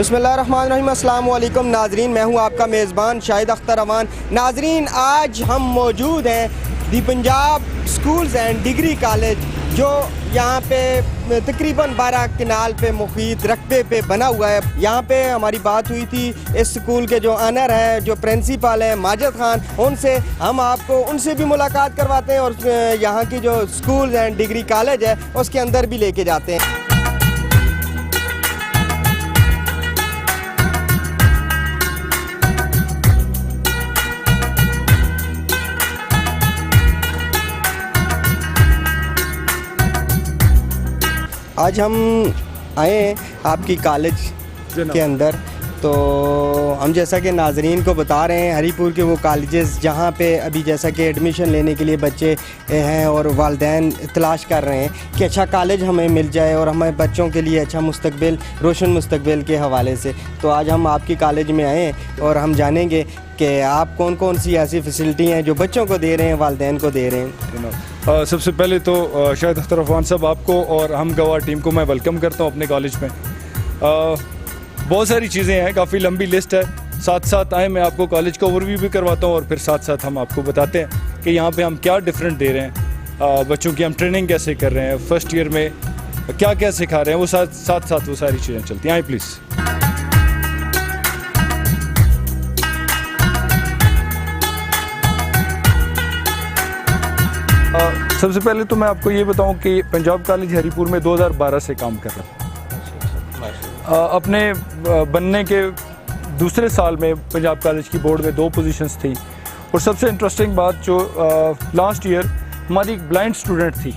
بسم اللہ الرحمن الرحیم۔ السلام علیکم ناظرین، میں ہوں آپ کا میزبان شاہد اختر امان۔ ناظرین، آج ہم موجود ہیں the Punjab schools and degree college, جو یہاں پہ تقریباً 12 کنال پہ مفید رقبے پہ بنا ہوا ہے۔ یہاں پہ ہماری بات ہوئی تھی اس اسکول کے جو آنر ہیں، جو پرنسپل ہیں ماجد خان، ان سے ہم آپ کو ان سے بھی ملاقات کرواتے ہیں اور یہاں کی جو اسکولز اینڈ ڈگری کالج ہے اس کے اندر بھی لے کے جاتے ہیں۔ آج ہم آئے ہیں آپ کی کالج کے اندر، تو ہم جیسا کہ ناظرین کو بتا رہے ہیں ہری پور کے وہ کالجز جہاں پہ ابھی جیسا کہ ایڈمیشن لینے کے لیے بچے ہیں اور والدین تلاش کر رہے ہیں کہ اچھا کالج ہمیں مل جائے اور ہمیں بچوں کے لیے اچھا مستقبل، روشن مستقبل کے حوالے سے۔ تو آج ہم آپ کی کالج میں آئے ہیں اور ہم جانیں گے کہ آپ کون کون سی ایسی فیسلٹی ہیں جو بچوں کو دے رہے ہیں، والدین کو دے رہے ہیں۔ سب سے پہلے تو شاہد اختر امان صاحب آپ کو اور ہم گواہ ٹیم کو میں ویلکم کرتا ہوں اپنے کالج میں۔ بہت ساری چیزیں ہیں، کافی لمبی لسٹ ہے، ساتھ ساتھ آئیں میں آپ کو کالج کا اوور ویو بھی کرواتا ہوں اور پھر ساتھ ساتھ ہم آپ کو بتاتے ہیں کہ یہاں پہ ہم کیا ڈفرینٹ دے رہے ہیں، بچوں کی ہم ٹریننگ کیسے کر رہے ہیں، فرسٹ ایئر میں کیا کیا سکھا رہے ہیں، وہ ساتھ ساتھ وہ ساری چیزیں چلتی ہیں۔ آئیں پلیز۔ سب سے پہلے تو میں آپ کو یہ بتاؤں کہ پنجاب کالج ہری پور میں 2012 سے کام کر رہا ہے۔ اپنے بننے کے دوسرے سال میں پنجاب کالج کی بورڈ میں 2 پوزیشنز تھی، اور سب سے انٹرسٹنگ بات جو لاسٹ ایئر ہماری ایک بلائنڈ اسٹوڈنٹ تھی،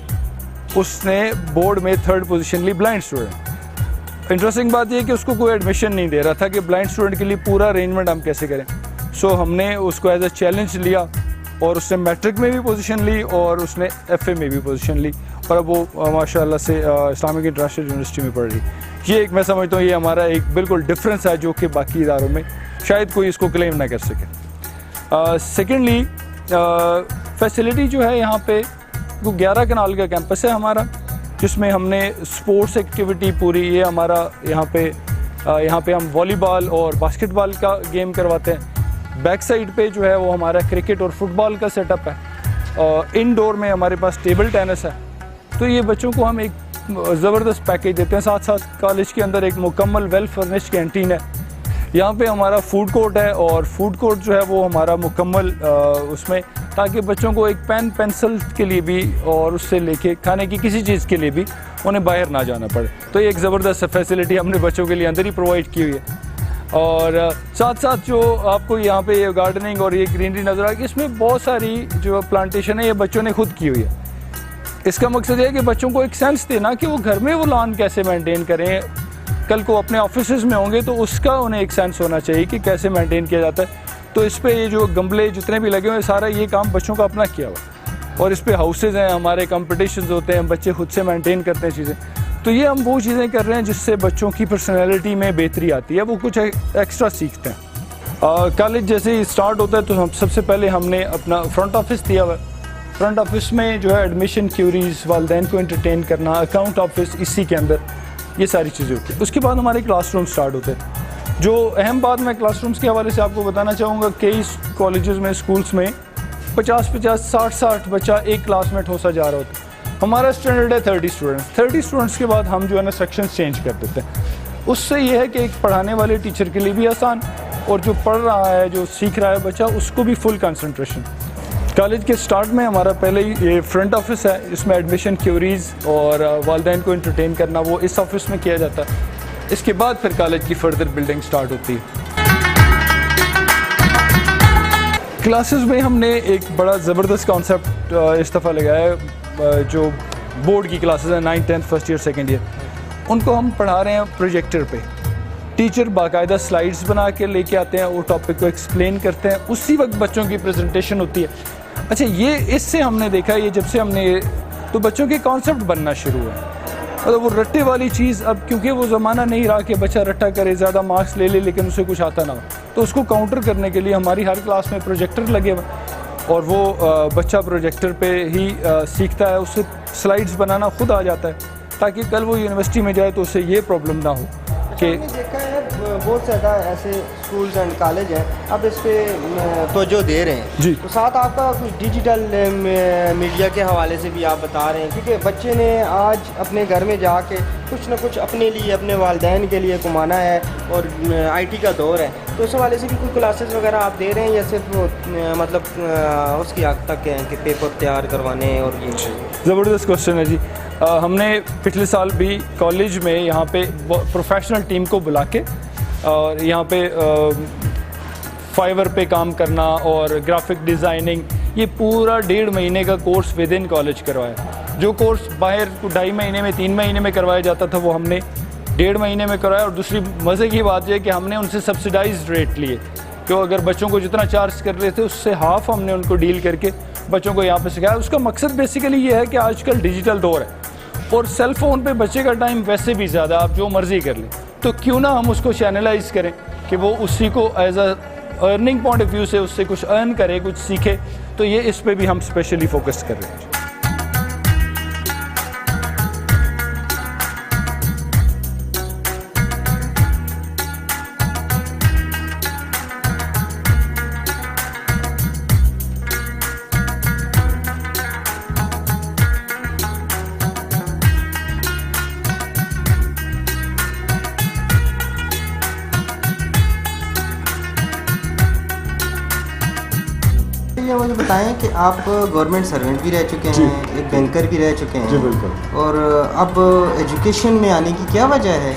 اس نے بورڈ میں 3rd پوزیشن لی، بلائنڈ اسٹوڈنٹ۔ انٹرسٹنگ بات یہ کہ اس کو کوئی ایڈمیشن نہیں دے رہا تھا کہ بلائنڈ اسٹوڈنٹ کے لیے پورا ارینجمنٹ ہم کیسے کریں۔ سو ہم نے اس کو ایز اے چیلنج لیا اور اس نے میٹرک میں بھی پوزیشن لی اور اس نے ایف اے میں بھی پوزیشن لی، اور اب وہ ماشاء اللہ سے اسلامک انٹرنیشنل یونیورسٹی میں پڑھ رہی۔ یہ ایک میں سمجھتا ہوں یہ ہمارا ایک بالکل ڈفرینس ہے جو کہ باقی اداروں میں شاید کوئی اس کو کلیم نہ کر سکے۔ سیکنڈلی فیسلٹی جو ہے یہاں پہ 11 کنال کا کیمپس ہے ہمارا، جس میں ہم نے اسپورٹس ایکٹیویٹی پوری، یہ ہمارا یہاں پہ ہم والی بال اور باسکٹ بال کا گیم کرواتے ہیں۔ بیک سائڈ پہ جو ہے وہ ہمارا کرکٹ اور فٹ بال کا سیٹ اپ ہے۔ انڈور میں ہمارے پاس ٹیبل ٹینس ہے۔ تو یہ بچوں کو ہم ایک زبردست پیکیج دیتے ہیں۔ ساتھ ساتھ کالج کے اندر ایک مکمل ویل فرنشڈ کینٹین ہے۔ یہاں پہ ہمارا فوڈ کورٹ ہے، اور فوڈ کورٹ جو ہے وہ ہمارا مکمل اس میں، تاکہ بچوں کو ایک پین پینسل کے لیے بھی اور اس سے لے کے کھانے کی کسی چیز کے لیے بھی انہیں باہر نہ جانا پڑے۔ تو یہ ایک زبردست فیسلٹی ہم نے بچوں کے لیے اندر ہی پرووائڈ کی ہوئی ہے۔ اور ساتھ ساتھ جو آپ کو یہاں پہ یہ گارڈننگ اور یہ گرینری نظر آ گئی، اس میں بہت ساری جو پلانٹیشن ہے یہ بچوں نے خود کی ہوئی ہے۔ اس کا مقصد یہ ہے کہ بچوں کو ایک سینس دینا کہ وہ گھر میں وہ لان کیسے مینٹین کریں، کل کو اپنے آفیسز میں ہوں گے تو اس کا انہیں ایک سینس ہونا چاہیے کہ کیسے مینٹین کیا جاتا ہے۔ تو اس پہ یہ جو گملے جتنے بھی لگے ہوئے ہیں، سارا یہ کام بچوں کا اپنا کیا ہوا، اور اس پہ ہاؤسز ہیں، ہمارے کمپٹیشنز ہوتے ہیں، بچے خود سے مینٹین کرتے ہیں چیزیں۔ تو یہ ہم وہ چیزیں کر رہے ہیں جس سے بچوں کی پرسنالٹی میں بہتری آتی ہے، وہ کچھ ایکسٹرا سیکھتے ہیں۔ کالج جیسے ہی اسٹارٹ ہوتا ہے تو سب سے پہلے ہم نے اپنا فرنٹ آفس دیا ہوا ہے۔ فرنٹ آفس میں جو ہے ایڈمیشن کیوریز، والدین کو انٹرٹین کرنا، اکاؤنٹ آفس اسی کے اندر یہ ساری چیزیں ہوتی ہیں۔ اس کے بعد ہمارے کلاس روم اسٹارٹ ہوتے ہیں۔ جو اہم بات میں کلاس رومس کے حوالے سے آپ کو بتانا چاہوں گا، کئی کالجز میں، اسکولس میں 50 60 بچہ ایک کلاس میں ٹھوسا جا رہا ہوتا ہے۔ ہمارا اسٹینڈرڈ ہے 30 اسٹوڈنٹس کے بعد ہم جو ہے نا سیکشنز چینج کر دیتے ہیں۔ اس سے یہ ہے کہ ایک پڑھانے والے ٹیچر کے لیے بھی آسان، اور جو پڑھ رہا ہے، جو سیکھ رہا ہے بچہ، اس کو بھی فل کنسنٹریشن۔ کالج کے سٹارٹ میں ہمارا پہلے ہی یہ فرنٹ آفس ہے، اس میں ایڈمیشن کیوریز اور والدین کو انٹرٹین کرنا وہ اس آفس میں کیا جاتا ہے۔ اس کے بعد پھر کالج کی فردر بلڈنگ سٹارٹ ہوتی ہے۔ کلاسز میں ہم نے ایک بڑا زبردست کانسیپٹ اس دفعہ لگایا ہے، جو بورڈ کی کلاسز ہیں 9th 10th first year second year, ان کو ہم پڑھا رہے ہیں پروجیکٹر پہ۔ ٹیچر باقاعدہ سلائیڈز بنا کے لے کے آتے ہیں، وہ ٹاپک کو ایکسپلین کرتے ہیں، اسی وقت بچوں کی پریزنٹیشن ہوتی ہے۔ اچھا، یہ اس سے ہم نے دیکھا، یہ جب سے ہم نے تو بچوں کے کانسیپٹ بننا شروع ہے۔ مطلب وہ رٹے والی چیز، اب کیونکہ وہ زمانہ نہیں رہا کہ بچہ رٹا کرے، زیادہ مارکس لے لے لیکن اسے کچھ آتا نہ ہو، تو اس کو کاؤنٹر کرنے کے لیے ہماری ہر کلاس میں پروجیکٹر لگے ہوئے، اور وہ بچہ پروجیکٹر پہ ہی سیکھتا ہے، اس سے سلائیڈز بنانا خود آ جاتا ہے، تاکہ کل وہ یونیورسٹی میں جائے تو اسے یہ پرابلم نہ ہو کہ دیکھا ہے بہت زیادہ ایسے اسکولز اینڈ کالج ہیں آپ اس پہ توجہ دے رہے ہیں جی تو ساتھ آپ کا کچھ ڈیجیٹل میڈیا کے حوالے سے بھی آپ بتا رہے ہیں کیونکہ بچے نے آج اپنے گھر میں جا کے کچھ نہ کچھ اپنے لیے اپنے والدین کے لیے کمانا ہے اور آئی ٹی کا دور ہے تو اس حوالے سے بھی کوئی کلاسز وغیرہ آپ دے رہے ہیں یا صرف مطلب اس کی حد تک ہیں کہ پیپر تیار کروانے اور یہ زبردست کوشچن ہے جی. ہم نے پچھلے سال بھی کالج میں یہاں پہ پروفیشنل ٹیم کو بلا کے اور یہاں پہ فائیور پہ کام کرنا اور گرافک ڈیزائننگ یہ پورا 1.5 مہینے کا کورس ود ان کالج کروایا. جو کورس باہر 2.5 مہینے میں 3 مہینے میں کروایا جاتا تھا وہ ہم نے 1.5 مہینے میں کروایا. اور دوسری مزے کی بات یہ ہے کہ ہم نے ان سے سبسڈائزڈ ریٹ لیے کہ اگر بچوں کو جتنا چارج کر رہے تھے اس سے ہاف ہم نے ان کو ڈیل کر کے بچوں کو یہاں پہ سکھایا. اس کا مقصد بیسیکلی یہ ہے کہ آج کل ڈیجیٹل دور ہے اور سیل فون پہ بچے کا ٹائم ویسے بھی زیادہ آپ جو مرضی کر لیں تو کیوں نہ ہم اس کو چینلائز کریں کہ وہ اسی کو as a earning point of view سے اس سے کچھ ارن کرے کچھ سیکھے. تو یہ اس پہ بھی ہم اسپیشلی فوکس کر رہے ہیں. مجھے بتائیں کہ آپ گورنمنٹ سروینٹ بھی رہ چکے ہیں ایک بینکر بھی رہ چکے ہیں جی بالکل. اور اب ایجوکیشن میں آنے کی کیا وجہ ہے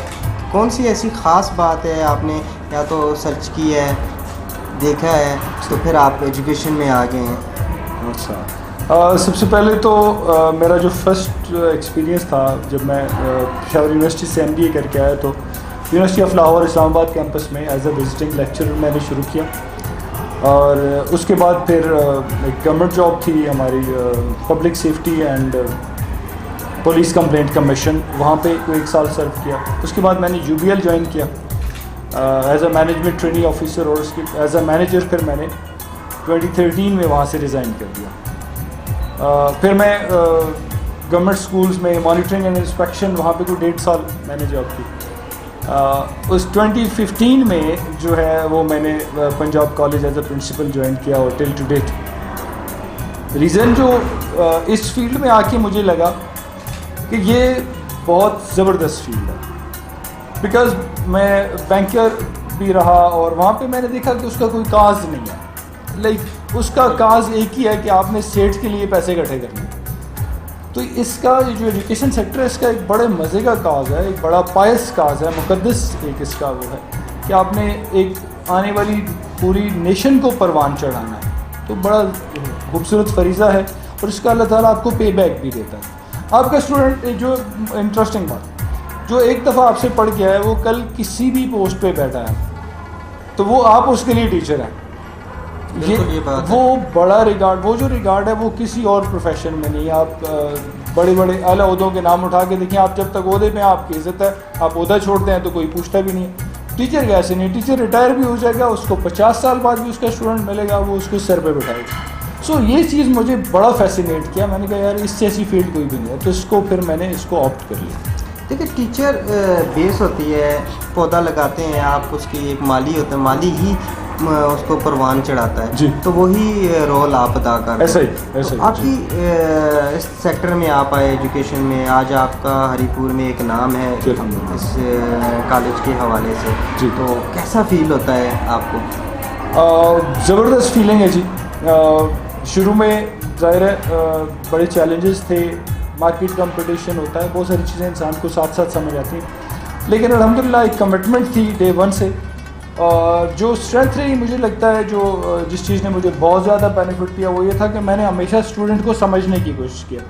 کون سی ایسی خاص بات ہے آپ نے یا تو سرچ کی ہے دیکھا ہے تو پھر آپ ایجوکیشن میں آ گئے ہیں؟ اچھا سب سے پہلے تو میرا جو فرسٹ ایکسپیرینس تھا جب میں پشاور یونیورسٹی سے MBA کر کے آیا تو یونیورسٹی آف لاہور اسلام آباد کیمپس میں ایز اے وزٹنگ لیکچرر میں نے شروع کیا. اور اس کے بعد پھر ایک گورنمنٹ جاب تھی ہماری public safety and police complaint commission وہاں پہ کوئی 1 سال سرو کیا. اس کے بعد میں نے UBL جوائن کیا as a management training officer اور اس کی ایز اے مینیجر پھر میں نے 2013 میں وہاں سے ریزائن کر دیا. پھر میں گورنمنٹ اسکولز میں مانیٹرنگ اینڈ انسپیکشن وہاں پہ کوئی 1.5 سال میں نے جاب کی. اس 2015 میں جو ہے وہ میں نے Punjab college as a principle join کیا اور ٹل ٹو ڈیٹ. ریزن جو اس فیلڈ میں آ کے مجھے لگا کہ یہ بہت زبردست فیلڈ ہے بیکاز میں بینکر بھی رہا اور وہاں پہ میں نے دیکھا کہ اس کا کوئی کاز نہیں ہے. لائک اس کا کاز ایک ہی ہے کہ آپ نے اسٹیٹ کے لیے پیسے اکٹھے کرنے. تو اس کا جو ایجوکیشن سیکٹر ہے اس کا ایک بڑے مزے کا کاز ہے ایک بڑا پائس کاز ہے مقدس ایک اس کا وہ ہے کہ آپ نے ایک آنے والی پوری نیشن کو پروان چڑھانا ہے. تو بڑا خوبصورت فریضہ ہے اور اس کا اللہ تعالیٰ آپ کو پے بیک بھی دیتا ہے. آپ کا اسٹوڈنٹ جو انٹرسٹنگ بات جو ایک دفعہ آپ سے پڑھ گیا ہے وہ کل کسی بھی پوسٹ پہ بیٹھا ہے تو وہ آپ اس کے لیے ٹیچر ہیں. وہ بڑا ریگارڈ وہ جو ریگارڈ ہے وہ کسی اور پروفیشن میں نہیں. آپ بڑے بڑے اعلیٰ عہدوں کے نام اٹھا کے دیکھیں آپ جب تک عہدے میں آپ کی عزت ہے آپ عہدہ چھوڑتے ہیں تو کوئی پوچھتا بھی نہیں. ٹیچر کا ایسے نہیں. ٹیچر ریٹائر بھی ہو جائے گا اس کو 50 سال بعد بھی اس کا اسٹوڈنٹ ملے گا وہ اس کو سر پہ بٹھائے گا. سو یہ چیز مجھے بڑا فیسینیٹ کیا. میں نے کہا یار اس سے ایسی فیلڈ کوئی بھی نہیں ہے تو اس کو پھر میں نے اس کو آپٹ کر لیا. دیکھیں ٹیچر بیس ہوتی ہے پودا لگاتے ہیں آپ اس کی ایک مالی ہوتا ہے مالی ہی اس کو پروان چڑھاتا ہے جی. تو وہی رول آپ ادا کر رہے ہیں. ایسا ہی آپ کی اس سیکٹر میں آپ آئے ایجوکیشن میں آج آپ کا ہری پور میں ایک نام ہے اس کالج کے حوالے سے جی. تو کیسا فیل ہوتا ہے آپ کو؟ زبردست فیلنگ ہے جی. شروع میں ظاہر ہے بڑے چیلنجز تھے. مارکیٹ کمپٹیشن ہوتا ہے بہت ساری چیزیں انسان کو ساتھ ساتھ سمجھ آتی ہیں لیکن الحمدللہ ایک کمٹمنٹ تھی ڈے 1 سے. جو اسٹرینتھ رہی مجھے لگتا ہے جو جس چیز نے مجھے بہت زیادہ بینیفٹ دیا وہ یہ تھا کہ میں نے ہمیشہ اسٹوڈنٹ کو سمجھنے کی کوشش کیا.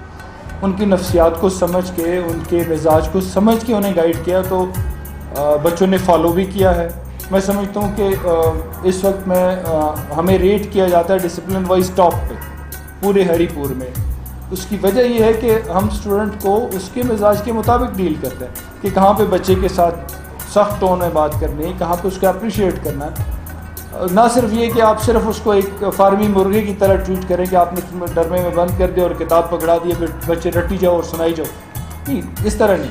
ان کی نفسیات کو سمجھ کے ان کے مزاج کو سمجھ کے انہیں گائیڈ کیا تو بچوں نے فالو بھی کیا ہے. میں سمجھتا ہوں کہ اس وقت میں ہمیں ریٹ کیا جاتا ہے ڈسپلن وائز ٹاپ پہ پورے ہری پور میں. اس کی وجہ یہ ہے کہ ہم اسٹوڈنٹ کو اس کے مزاج کے مطابق ڈیل کرتے ہیں کہ کہاں پہ بچے کے ساتھ سخت ٹون میں بات کرنی ہے کہاں پہ اس کو اپریشیٹ کرنا ہے. نہ صرف یہ کہ آپ صرف اس کو ایک فارمی مرغے کی طرح ٹریٹ کریں کہ آپ نے ڈرمے میں بند کر دیا اور کتاب پکڑا دی پھر بچے رٹی جاؤ اور سنائی جاؤ. نہیں اس طرح نہیں.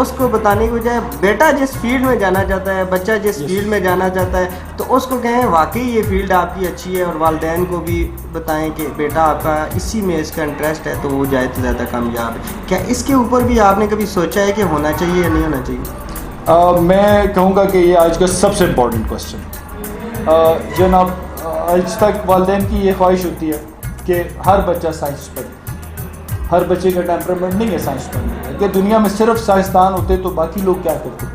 اس کو بتانے کی بجائے بیٹا جس فیلڈ میں جانا چاہتا ہے, بچہ جس فیلڈ میں جانا چاہتا ہے, تو اس کو کہیں واقعی یہ فیلڈ آپ کی اچھی ہے, اور والدین کو بھی بتائیں کہ بیٹا آپ کا اسی میں اس کا انٹرسٹ ہے, تو وہ جائے تو زیادہ کامیاب ہے. کیا اس کے اوپر بھی آپ نے کبھی سوچا ہے کہ ہونا چاہیے یا نہیں ہونا چاہیے؟ میں کہوں گا کہ یہ آج کا سب سے امپورٹنٹ کوشچن. جناب, آج تک والدین کی یہ خواہش ہوتی ہے کہ ہر بچہ سائنس پڑھے. ہر بچے کا ٹیمپرامنٹ نہیں ہے سائنس پڑھنے کا, کہ دنیا میں صرف سائنسدان ہوتے تو باقی لوگ کیا کرتے.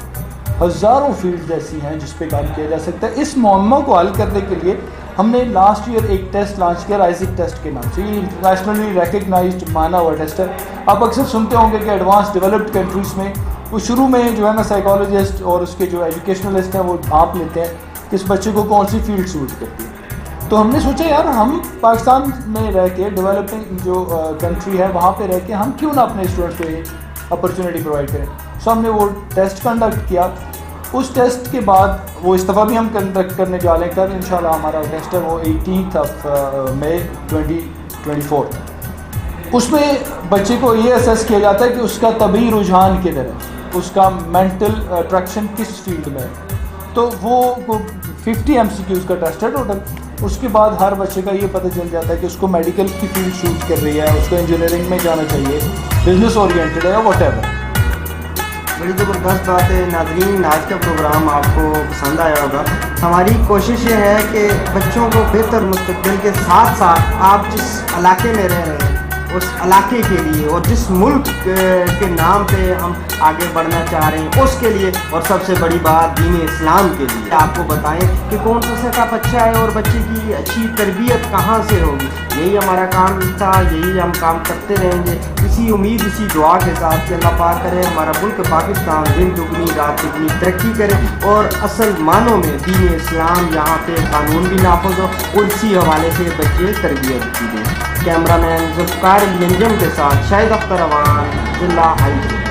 ہزاروں فیلڈ ایسی ہیں جس پہ کام کیا جا سکتا ہے. اس معمہ کو حل کرنے کے لیے ہم نے لاسٹ ایئر ایک ٹیسٹ لانچ کیا, رائزک ٹیسٹ کے نام سے. یہ انٹرنیشنلی ریکگنائزڈ مانا ہوا ٹیسٹ ہے. آپ اکثر سنتے ہوں گے کہ ایڈوانس ڈیولپڈ کنٹریز میں وہ شروع میں جو ہے نا سائیکالوجسٹ اور اس کے جو ایجوکیشنلسٹ ہیں وہ بھانپ لیتے ہیں کہ اس بچے کو کون سی فیلڈ سوٹ کرتی ہے. تو ہم نے سوچا یار ہم پاکستان میں رہ کے, ڈیولپنگ جو کنٹری ہے وہاں پہ رہ کے, ہم کیوں نہ اپنے اسٹوڈنٹس کو یہ اپرچونیٹی پرووائڈ کریں. سو ہم نے وہ ٹیسٹ کنڈکٹ کیا. اس ٹیسٹ کے بعد وہ اس دفعہ بھی ہم کنڈکٹ کرنے جا رہے ہیں. کل انشاءاللہ ہمارا ٹیسٹ ہے وہ 18 مئی 2024. اس میں بچے کو یہ اسیس کیا جاتا ہے کہ اس کا طبعی رجحان کدھر ہے, اس کا مینٹل اٹریکشن کس فیلڈ میں ہے. تو وہ 50 MCQs کا ٹیسٹ ہے ٹوٹل. اس کے بعد ہر بچے کا یہ پتہ چل جاتا ہے کہ اس کو میڈیکل کی فیلڈ سوٹ کر رہی ہے, اس کو انجینئرنگ میں جانا چاہیے, بزنس اورینٹڈ ہے, واٹ ایور. بڑی زبردست بات ہے. ناظرین, آج کا پروگرام آپ کو پسند آیا ہوگا. ہماری کوشش یہ ہے کہ بچوں کو بہتر مستقبل کے ساتھ ساتھ آپ جس علاقے میں رہ رہے ہیں اس علاقے کے لیے, اور جس ملک کے نام پہ ہم آگے بڑھنا چاہ رہے ہیں اس کے لیے, اور سب سے بڑی بات دین اسلام کے لیے آپ کو بتائیں کہ کون سا سیٹ اپ اچھا ہے اور بچے کی اچھی تربیت کہاں سے ہوگی. یہی ہمارا کام تھا, یہی ہم کام کرتے رہیں گے, اسی امید اسی دعا کے ساتھ کہ اللہ پاک کرے ہمارا ملک پاکستان دن دگنی رات دگنی ترقی کرے, اور اصل معنوں میں دین اسلام یہاں پہ قانون بھی نافذ ہو, اور اسی حوالے سے بچے تربیت کی دیں. کیمرہ مین ذوالفقار الینجم کے ساتھ شاہد اختر اوان, ضلع حیدر.